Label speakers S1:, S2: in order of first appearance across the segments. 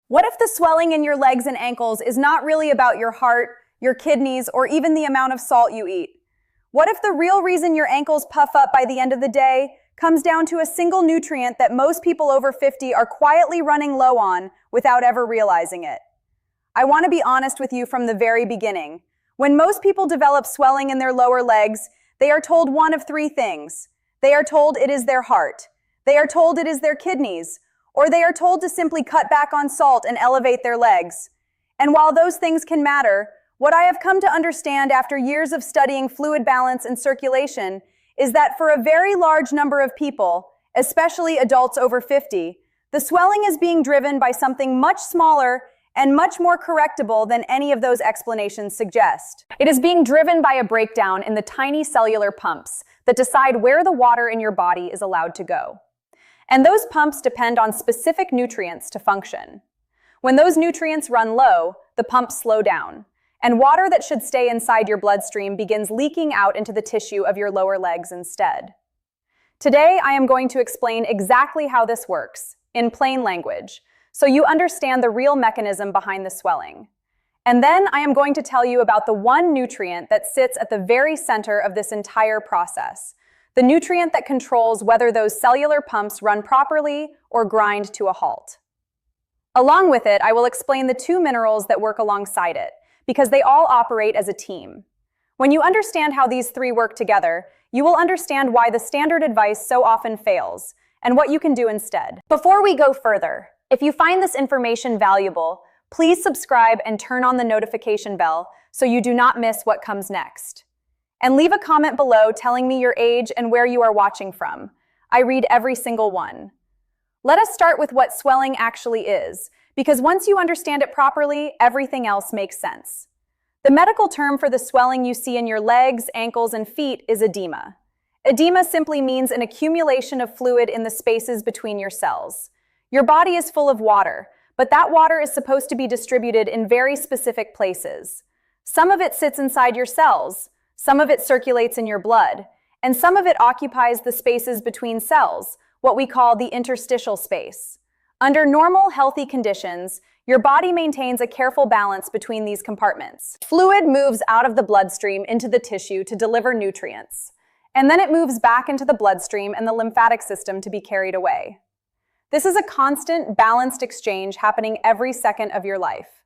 S1: What if the swelling in your legs and ankles is not really about your heart, your kidneys, or even the amount of salt you eat? What if the real reason your ankles puff up by the end of the day comes down to a single nutrient that most people over 50 are quietly running low on without ever realizing it? I want to be honest with you from the very beginning. When most people develop swelling in their lower legs, they are told one of three things. They are told it is their heart. They are told it is their kidneys, or they are told to simply cut back on salt and elevate their legs. And while those things can matter, what I have come to understand after years of studying fluid balance and circulation is that for a very large number of people, especially adults over 50, the swelling is being driven by something much smaller and much more correctable than any of those explanations suggest. It is being driven by a breakdown in the tiny cellular pumps that decide where the water in your body is allowed to go. And those pumps depend on specific nutrients to function. When those nutrients run low, the pumps slow down, and water that should stay inside your bloodstream begins leaking out into the tissue of your lower legs instead. Today, I am going to explain exactly how this works, in plain language, so you understand the real mechanism behind the swelling. And then I am going to tell you about the one nutrient that sits at the very center of this entire process, the nutrient that controls whether those cellular pumps run properly or grind to a halt. Along with it, I will explain the two minerals that work alongside it, because they all operate as a team. When you understand how these three work together, you will understand why the standard advice so often fails, and what you can do instead. Before we go further, if you find this information valuable, please subscribe and turn on the notification bell so you do not miss what comes next. And leave a comment below telling me your age and where you are watching from. I read every single one. Let us start with what swelling actually is, because once you understand it properly, everything else makes sense. The medical term for the swelling you see in your legs, ankles, and feet is edema. Edema simply means an accumulation of fluid in the spaces between your cells. Your body is full of water, but that water is supposed to be distributed in very specific places. Some of it sits inside your cells, some of it circulates in your blood, and some of it occupies the spaces between cells, what we call the interstitial space. Under normal, healthy conditions, your body maintains a careful balance between these compartments. Fluid moves out of the bloodstream into the tissue to deliver nutrients, and then it moves back into the bloodstream and the lymphatic system to be carried away. This is a constant, balanced exchange happening every second of your life.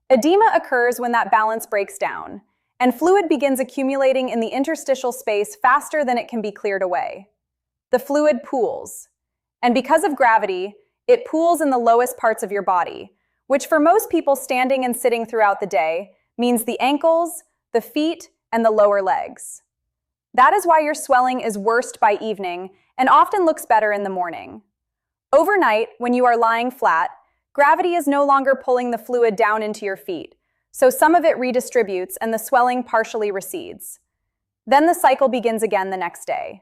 S1: Edema occurs when that balance breaks down, and fluid begins accumulating in the interstitial space faster than it can be cleared away. The fluid pools, and because of gravity, it pools in the lowest parts of your body, which for most people standing and sitting throughout the day means the ankles, the feet, and the lower legs. That is why your swelling is worst by evening and often looks better in the morning. Overnight, when you are lying flat, gravity is no longer pulling the fluid down into your feet, so some of it redistributes and the swelling partially recedes. Then the cycle begins again the next day.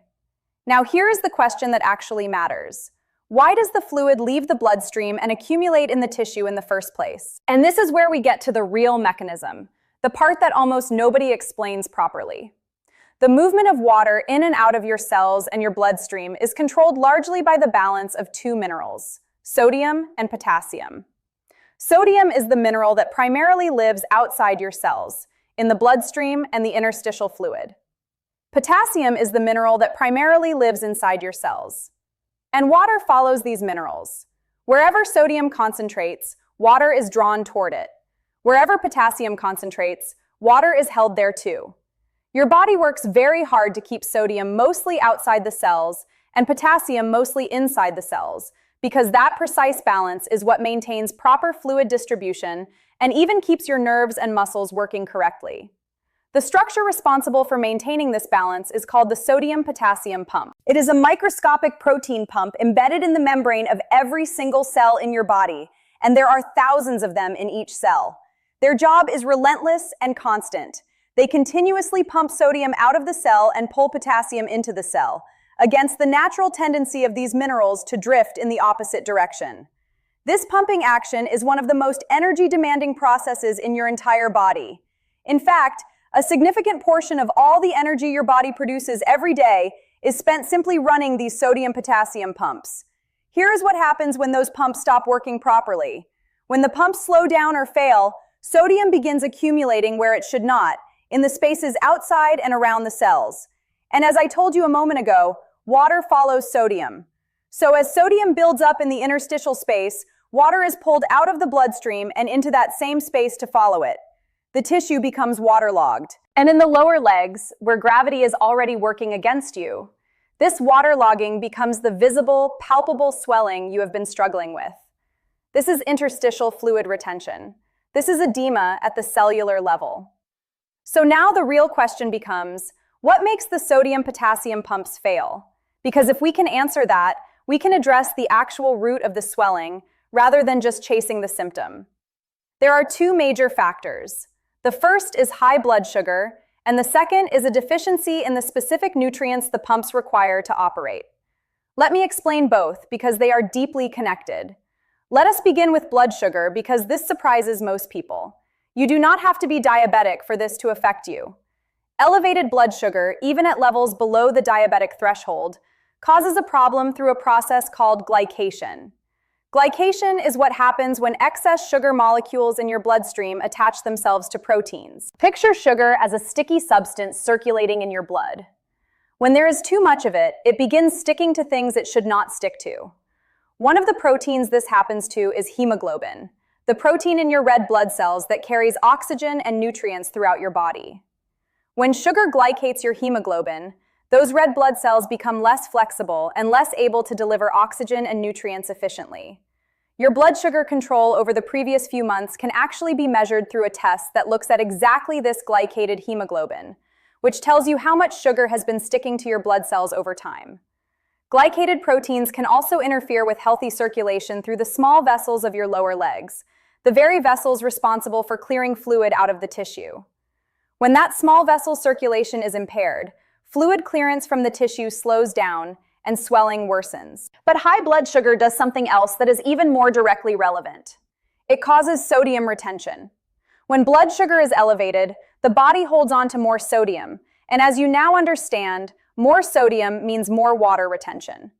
S1: Now here is the question that actually matters. Why does the fluid leave the bloodstream and accumulate in the tissue in the first place? And this is where we get to the real mechanism, the part that almost nobody explains properly. The movement of water in and out of your cells and your bloodstream is controlled largely by the balance of two minerals, sodium and potassium. Sodium is the mineral that primarily lives outside your cells, in the bloodstream and the interstitial fluid. Potassium is the mineral that primarily lives inside your cells. And water follows these minerals. Wherever sodium concentrates, water is drawn toward it. Wherever potassium concentrates, water is held there too. Your body works very hard to keep sodium mostly outside the cells and potassium mostly inside the cells, because that precise balance is what maintains proper fluid distribution and even keeps your nerves and muscles working correctly. The structure responsible for maintaining this balance is called the sodium-potassium pump. It is a microscopic protein pump embedded in the membrane of every single cell in your body, and there are thousands of them in each cell. Their job is relentless and constant. They continuously pump sodium out of the cell and pull potassium into the cell, against the natural tendency of these minerals to drift in the opposite direction. This pumping action is one of the most energy-demanding processes in your entire body. In fact, a significant portion of all the energy your body produces every day is spent simply running these sodium-potassium pumps. Here is what happens when those pumps stop working properly. When the pumps slow down or fail, sodium begins accumulating where it should not, in the spaces outside and around the cells. And as I told you a moment ago, water follows sodium. So as sodium builds up in the interstitial space, water is pulled out of the bloodstream and into that same space to follow it. The tissue becomes waterlogged. And in the lower legs, where gravity is already working against you, this waterlogging becomes the visible, palpable swelling you have been struggling with. This is interstitial fluid retention. This is edema at the cellular level. So now the real question becomes, what makes the sodium-potassium pumps fail? Because if we can answer that, we can address the actual root of the swelling rather than just chasing the symptom. There are two major factors. The first is high blood sugar, and the second is a deficiency in the specific nutrients the pumps require to operate. Let me explain both because they are deeply connected. Let us begin with blood sugar because this surprises most people. You do not have to be diabetic for this to affect you. Elevated blood sugar, even at levels below the diabetic threshold, causes a problem through a process called glycation. Glycation is what happens when excess sugar molecules in your bloodstream attach themselves to proteins. Picture sugar as a sticky substance circulating in your blood. When there is too much of it, it begins sticking to things it should not stick to. One of the proteins this happens to is hemoglobin, the protein in your red blood cells that carries oxygen and nutrients throughout your body. When sugar glycates your hemoglobin, those red blood cells become less flexible and less able to deliver oxygen and nutrients efficiently. Your blood sugar control over the previous few months can actually be measured through a test that looks at exactly this glycated hemoglobin, which tells you how much sugar has been sticking to your blood cells over time. Glycated proteins can also interfere with healthy circulation through the small vessels of your lower legs, the very vessels responsible for clearing fluid out of the tissue. When that small vessel circulation is impaired, fluid clearance from the tissue slows down and swelling worsens. But high blood sugar does something else that is even more directly relevant. It causes sodium retention. When blood sugar is elevated, the body holds on to more sodium, and as you now understand, more sodium means more water retention.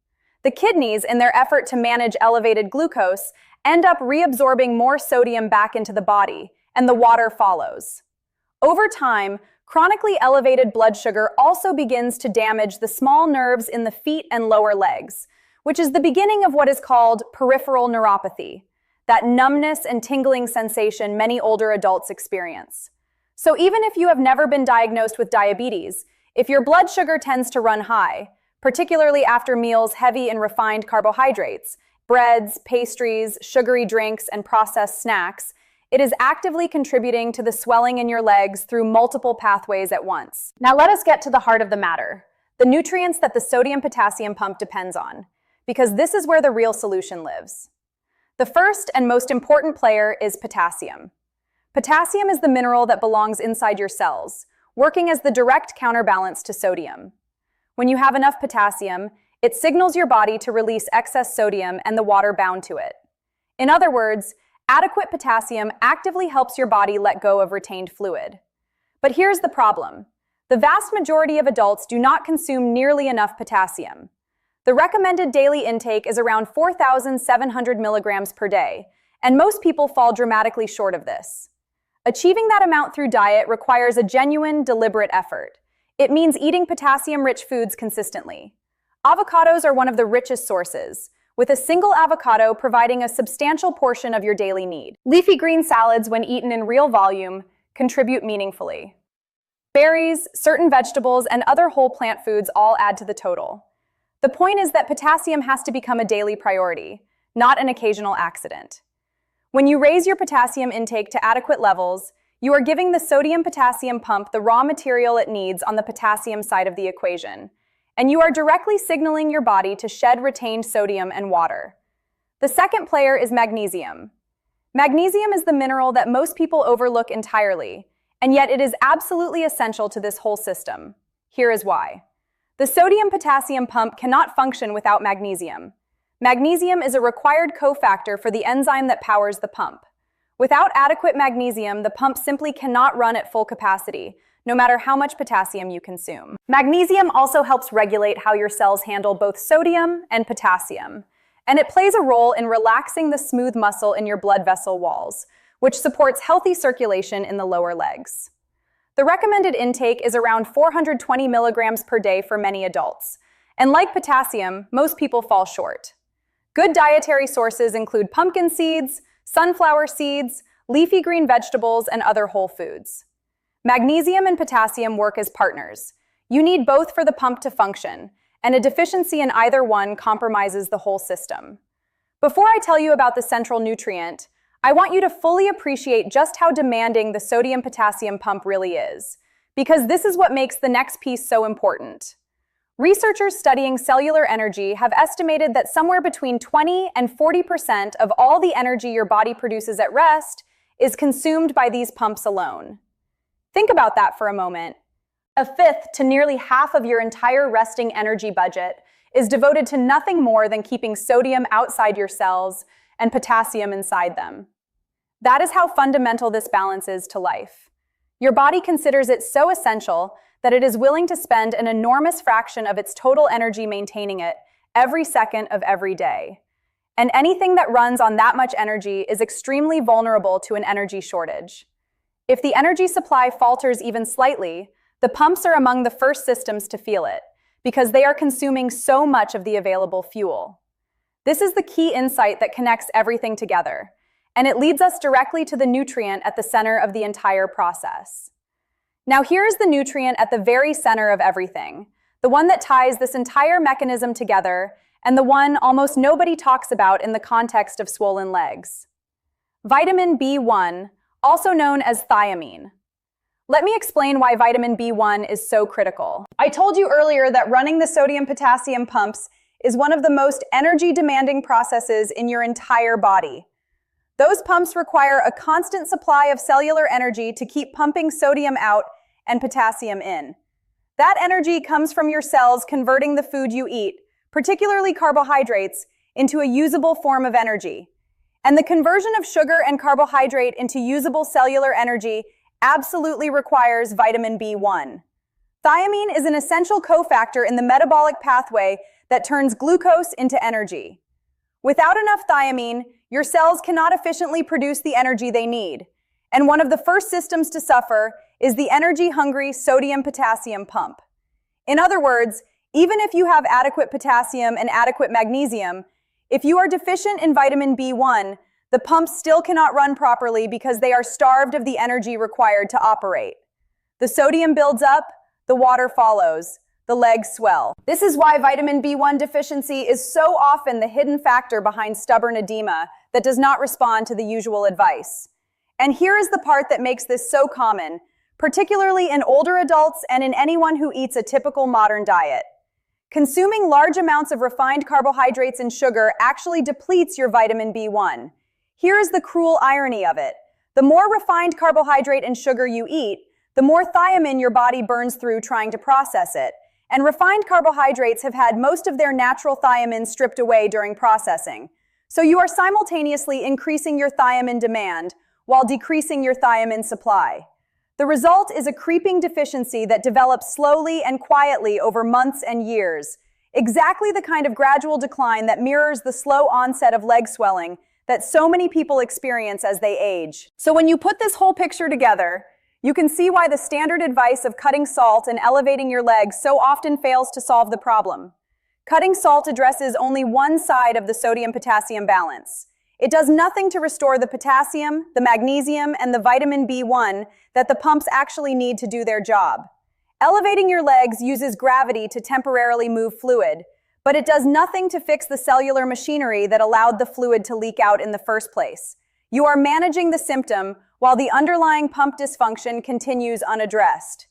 S1: The kidneys, in their effort to manage elevated glucose, end up reabsorbing more sodium back into the body, and the water follows. Over time, chronically elevated blood sugar also begins to damage the small nerves in the feet and lower legs, which is the beginning of what is called peripheral neuropathy, that numbness and tingling sensation many older adults experience. So even if you have never been diagnosed with diabetes, if your blood sugar tends to run high, particularly after meals heavy in refined carbohydrates, breads, pastries, sugary drinks, and processed snacks, it is actively contributing to the swelling in your legs through multiple pathways at once. Now let us get to the heart of the matter, the nutrients that the sodium-potassium pump depends on, because this is where the real solution lives. The first and most important player is potassium. Potassium is the mineral that belongs inside your cells, working as the direct counterbalance to sodium. When you have enough potassium, it signals your body to release excess sodium and the water bound to it. In other words, adequate potassium actively helps your body let go of retained fluid. But here's the problem. The vast majority of adults do not consume nearly enough potassium. The recommended daily intake is around 4,700 milligrams per day, and most people fall dramatically short of this. Achieving that amount through diet requires a genuine, deliberate effort. It means eating potassium-rich foods consistently. Avocados are one of the richest sources, with a single avocado providing a substantial portion of your daily need. Leafy green salads, when eaten in real volume, contribute meaningfully. Berries, certain vegetables, and other whole plant foods all add to the total. The point is that potassium has to become a daily priority, not an occasional accident. When you raise your potassium intake to adequate levels, you are giving the sodium-potassium pump the raw material it needs on the potassium side of the equation, and you are directly signaling your body to shed retained sodium and water. The second player is magnesium. Magnesium is the mineral that most people overlook entirely, and yet it is absolutely essential to this whole system. Here is why. The sodium-potassium pump cannot function without magnesium. Magnesium is a required cofactor for the enzyme that powers the pump. Without adequate magnesium, the pump simply cannot run at full capacity, no matter how much potassium you consume. Magnesium also helps regulate how your cells handle both sodium and potassium. and it plays a role in relaxing the smooth muscle in your blood vessel walls, which supports healthy circulation in the lower legs. The recommended intake is around 420 milligrams per day for many adults, and like potassium, most people fall short. Good dietary sources include pumpkin seeds, sunflower seeds, leafy green vegetables, and other whole foods. Magnesium and potassium work as partners. You need both for the pump to function, and a deficiency in either one compromises the whole system. Before I tell you about the central nutrient, I want you to fully appreciate just how demanding the sodium-potassium pump really is, because this is what makes the next piece so important. Researchers studying cellular energy have estimated that somewhere between 20 and 40% of all the energy your body produces at rest is consumed by these pumps alone. Think about that for a moment. A fifth to nearly half of your entire resting energy budget is devoted to nothing more than keeping sodium outside your cells and potassium inside them. That is how fundamental this balance is to life. Your body considers it so essential that it is willing to spend an enormous fraction of its total energy maintaining it every second of every day. And anything that runs on that much energy is extremely vulnerable to an energy shortage. If the energy supply falters even slightly, the pumps are among the first systems to feel it, because they are consuming so much of the available fuel. This is the key insight that connects everything together, and it leads us directly to the nutrient at the center of the entire process. Now here is the nutrient at the very center of everything, the one that ties this entire mechanism together, and the one almost nobody talks about in the context of swollen legs. Vitamin B1, also known as thiamine. Let me explain why vitamin B1 is so critical. I told you earlier that running the sodium-potassium pumps is one of the most energy-demanding processes in your entire body. Those pumps require a constant supply of cellular energy to keep pumping sodium out and potassium in. That energy comes from your cells converting the food you eat, particularly carbohydrates, into a usable form of energy. And the conversion of sugar and carbohydrate into usable cellular energy absolutely requires vitamin B1. Thiamine is an essential cofactor in the metabolic pathway that turns glucose into energy. Without enough thiamine, your cells cannot efficiently produce the energy they need. And one of the first systems to suffer is the energy-hungry sodium-potassium pump. In other words, even if you have adequate potassium and adequate magnesium, if you are deficient in vitamin B1, the pumps still cannot run properly because they are starved of the energy required to operate. The sodium builds up, the water follows, the legs swell. This is why vitamin B1 deficiency is so often the hidden factor behind stubborn edema that does not respond to the usual advice. And here is the part that makes this so common, particularly in older adults and in anyone who eats a typical modern diet. Consuming large amounts of refined carbohydrates and sugar actually depletes your vitamin B1. Here is the cruel irony of it. The more refined carbohydrate and sugar you eat, the more thiamine your body burns through trying to process it. And refined carbohydrates have had most of their natural thiamine stripped away during processing. So you are simultaneously increasing your thiamine demand while decreasing your thiamine supply. The result is a creeping deficiency that develops slowly and quietly over months and years, exactly the kind of gradual decline that mirrors the slow onset of leg swelling that so many people experience as they age. So when you put this whole picture together, you can see why the standard advice of cutting salt and elevating your legs so often fails to solve the problem. Cutting salt addresses only one side of the sodium-potassium balance. It does nothing to restore the potassium, the magnesium, and the vitamin B1 that the pumps actually need to do their job. Elevating your legs uses gravity to temporarily move fluid, but it does nothing to fix the cellular machinery that allowed the fluid to leak out in the first place. You are managing the symptom while the underlying pump dysfunction continues unaddressed.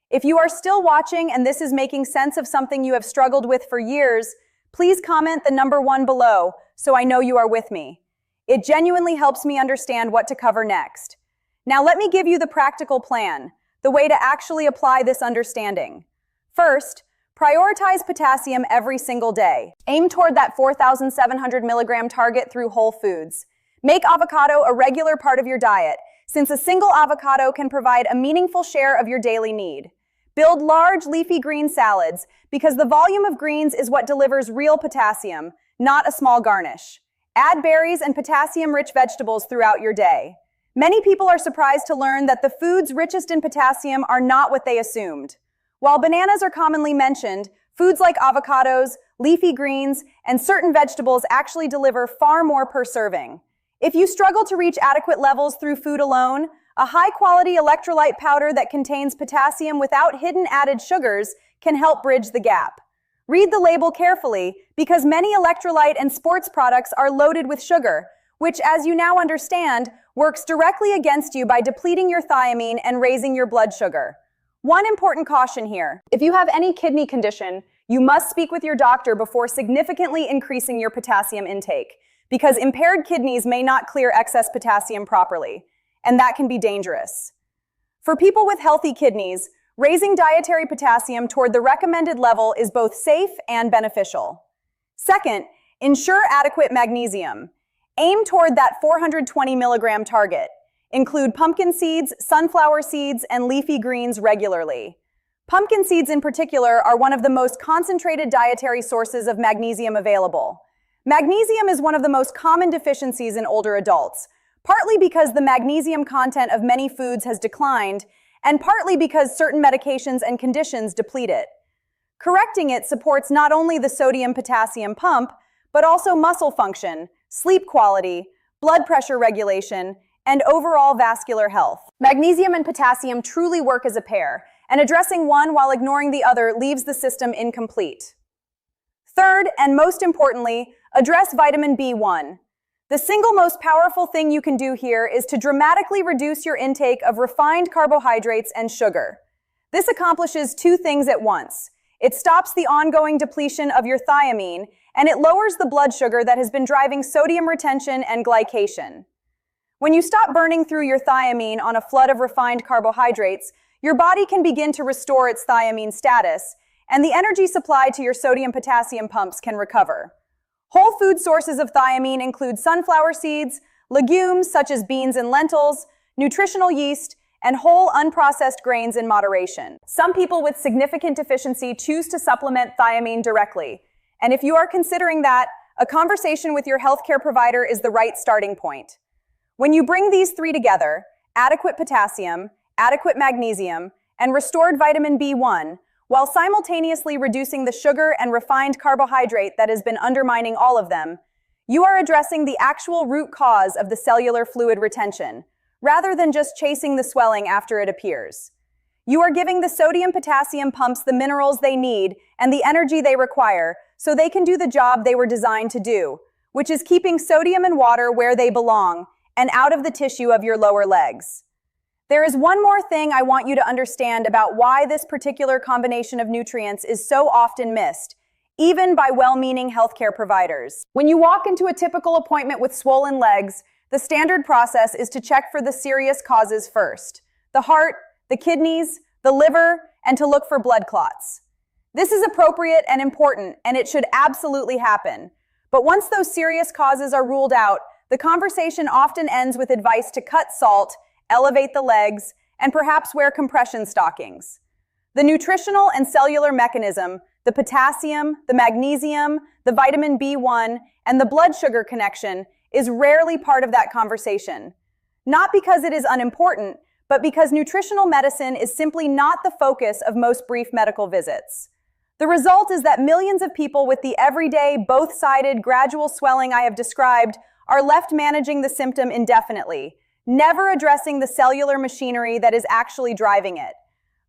S1: If you are still watching and this is making sense of something you have struggled with for years, please comment the number 1 below so I know you are with me. It genuinely helps me understand what to cover next. Now let me give you the practical plan, the way to actually apply this understanding. First, prioritize potassium every single day. Aim toward that 4,700 milligram target through whole foods. Make avocado a regular part of your diet, since a single avocado can provide a meaningful share of your daily need. Build large leafy green salads, because the volume of greens is what delivers real potassium, not a small garnish. Add berries and potassium-rich vegetables throughout your day. Many people are surprised to learn that the foods richest in potassium are not what they assumed. While bananas are commonly mentioned, foods like avocados, leafy greens, and certain vegetables actually deliver far more per serving. If you struggle to reach adequate levels through food alone, a high-quality electrolyte powder that contains potassium without hidden added sugars can help bridge the gap. Read the label carefully, because many electrolyte and sports products are loaded with sugar, which, as you now understand, works directly against you by depleting your thiamine and raising your blood sugar. One important caution here: if you have any kidney condition, you must speak with your doctor before significantly increasing your potassium intake, because impaired kidneys may not clear excess potassium properly, and that can be dangerous. For people with healthy kidneys, raising dietary potassium toward the recommended level is both safe and beneficial. Second, ensure adequate magnesium. Aim toward that 420 milligram target. Include pumpkin seeds, sunflower seeds, and leafy greens regularly. Pumpkin seeds in particular are one of the most concentrated dietary sources of magnesium available. Magnesium is one of the most common deficiencies in older adults, partly because the magnesium content of many foods has declined, and partly because certain medications and conditions deplete it. Correcting it supports not only the sodium-potassium pump, but also muscle function, sleep quality, blood pressure regulation, and overall vascular health. Magnesium and potassium truly work as a pair, and addressing one while ignoring the other leaves the system incomplete. Third, and most importantly, address vitamin B1. The single most powerful thing you can do here is to dramatically reduce your intake of refined carbohydrates and sugar. This accomplishes two things at once. It stops the ongoing depletion of your thiamine, and it lowers the blood sugar that has been driving sodium retention and glycation. When you stop burning through your thiamine on a flood of refined carbohydrates, your body can begin to restore its thiamine status, and the energy supply to your sodium-potassium pumps can recover. Whole food sources of thiamine include sunflower seeds, legumes such as beans and lentils, nutritional yeast, and whole unprocessed grains in moderation. Some people with significant deficiency choose to supplement thiamine directly, and if you are considering that, a conversation with your healthcare provider is the right starting point. When you bring these three together, adequate potassium, adequate magnesium, and restored vitamin B1, while simultaneously reducing the sugar and refined carbohydrate that has been undermining all of them, you are addressing the actual root cause of the cellular fluid retention, rather than just chasing the swelling after it appears. You are giving the sodium-potassium pumps the minerals they need and the energy they require so they can do the job they were designed to do, which is keeping sodium and water where they belong and out of the tissue of your lower legs. There is one more thing I want you to understand about why this particular combination of nutrients is so often missed, even by well-meaning healthcare providers. When you walk into a typical appointment with swollen legs, the standard process is to check for the serious causes first: the heart, the kidneys, the liver, and to look for blood clots. This is appropriate and important, and it should absolutely happen. But once those serious causes are ruled out, the conversation often ends with advice to cut salt, elevate the legs, and perhaps wear compression stockings. The nutritional and cellular mechanism, the potassium, the magnesium, the vitamin B1, and the blood sugar connection is rarely part of that conversation. Not because it is unimportant, but because nutritional medicine is simply not the focus of most brief medical visits. The result is that millions of people with the everyday, both-sided, gradual swelling I have described are left managing the symptom indefinitely, never addressing the cellular machinery that is actually driving it.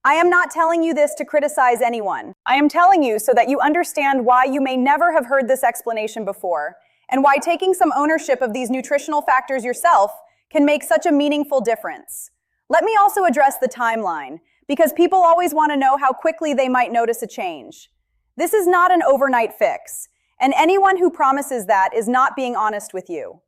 S1: I am not telling you this to criticize anyone. I am telling you so that you understand why you may never have heard this explanation before, and why taking some ownership of these nutritional factors yourself can make such a meaningful difference. Let me also address the timeline, because people always want to know how quickly they might notice a change. This is not an overnight fix, and anyone who promises that is not being honest with you.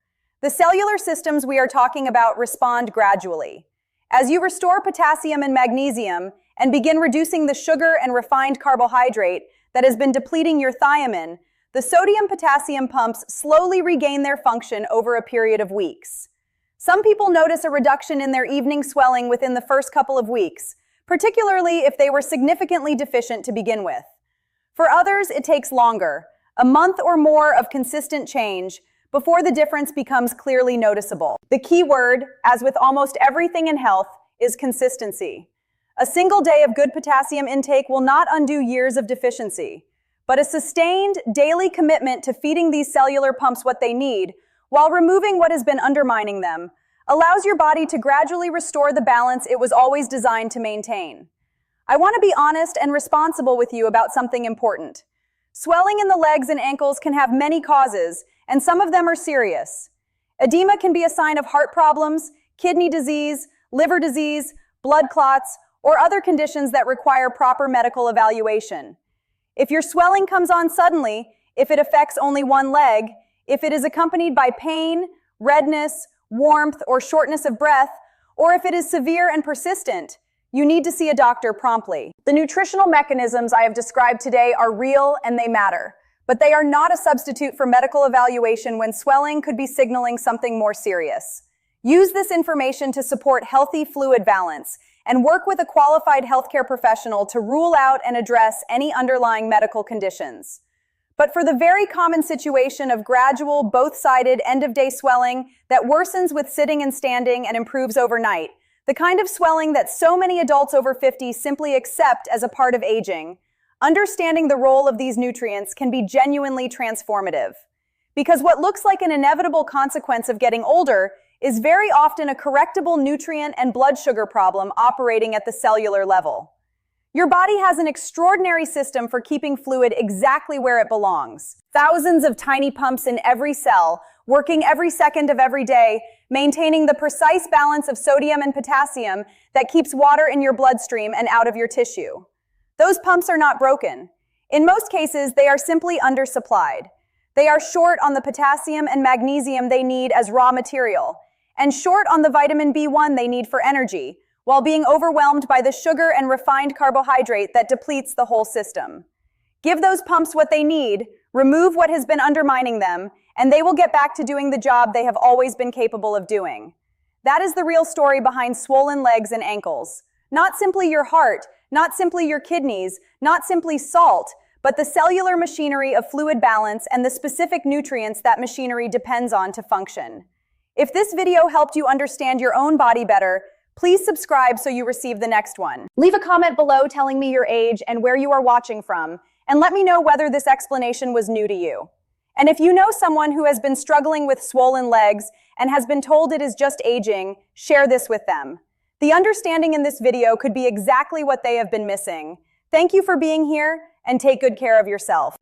S1: The cellular systems we are talking about respond gradually. As you restore potassium and magnesium and begin reducing the sugar and refined carbohydrate that has been depleting your thiamine, the sodium-potassium pumps slowly regain their function over a period of weeks. Some people notice a reduction in their evening swelling within the first couple of weeks, particularly if they were significantly deficient to begin with. For others, it takes longer, A month or more of consistent change before the difference becomes clearly noticeable. The key word, as with almost everything in health, is consistency. A single day of good potassium intake will not undo years of deficiency, but a sustained daily commitment to feeding these cellular pumps what they need, while removing what has been undermining them, allows your body to gradually restore the balance it was always designed to maintain. I want to be honest and responsible with you about something important. Swelling in the legs and ankles can have many causes, and some of them are serious. Edema can be a sign of heart problems, kidney disease, liver disease, blood clots, or other conditions that require proper medical evaluation. If your swelling comes on suddenly, if it affects only one leg, if it is accompanied by pain, redness, warmth, or shortness of breath, or if it is severe and persistent, you need to see a doctor promptly. The nutritional mechanisms I have described today are real and they matter, but they are not a substitute for medical evaluation when swelling could be signaling something more serious. Use this information to support healthy fluid balance and work with a qualified healthcare professional to rule out and address any underlying medical conditions. But for the very common situation of gradual, both-sided, end-of-day swelling that worsens with sitting and standing and improves overnight, the kind of swelling that so many adults over 50 simply accept as a part of aging, understanding the role of these nutrients can be genuinely transformative. Because what looks like an inevitable consequence of getting older is very often a correctable nutrient and blood sugar problem operating at the cellular level. Your body has an extraordinary system for keeping fluid exactly where it belongs. Thousands of tiny pumps in every cell, working every second of every day, maintaining the precise balance of sodium and potassium that keeps water in your bloodstream and out of your tissue. Those pumps are not broken. In most cases, they are simply undersupplied. They are short on the potassium and magnesium they need as raw material, and short on the vitamin B1 they need for energy, while being overwhelmed by the sugar and refined carbohydrate that depletes the whole system. Give those pumps what they need, remove what has been undermining them, and they will get back to doing the job they have always been capable of doing. That is the real story behind swollen legs and ankles. Not simply your heart, not simply your kidneys, not simply salt, but the cellular machinery of fluid balance and the specific nutrients that machinery depends on to function. If this video helped you understand your own body better, please subscribe so you receive the next one. Leave a comment below telling me your age and where you are watching from, and let me know whether this explanation was new to you. And if you know someone who has been struggling with swollen legs and has been told it is just aging, share this with them. The understanding in this video could be exactly what they have been missing. Thank you for being here, and take good care of yourself.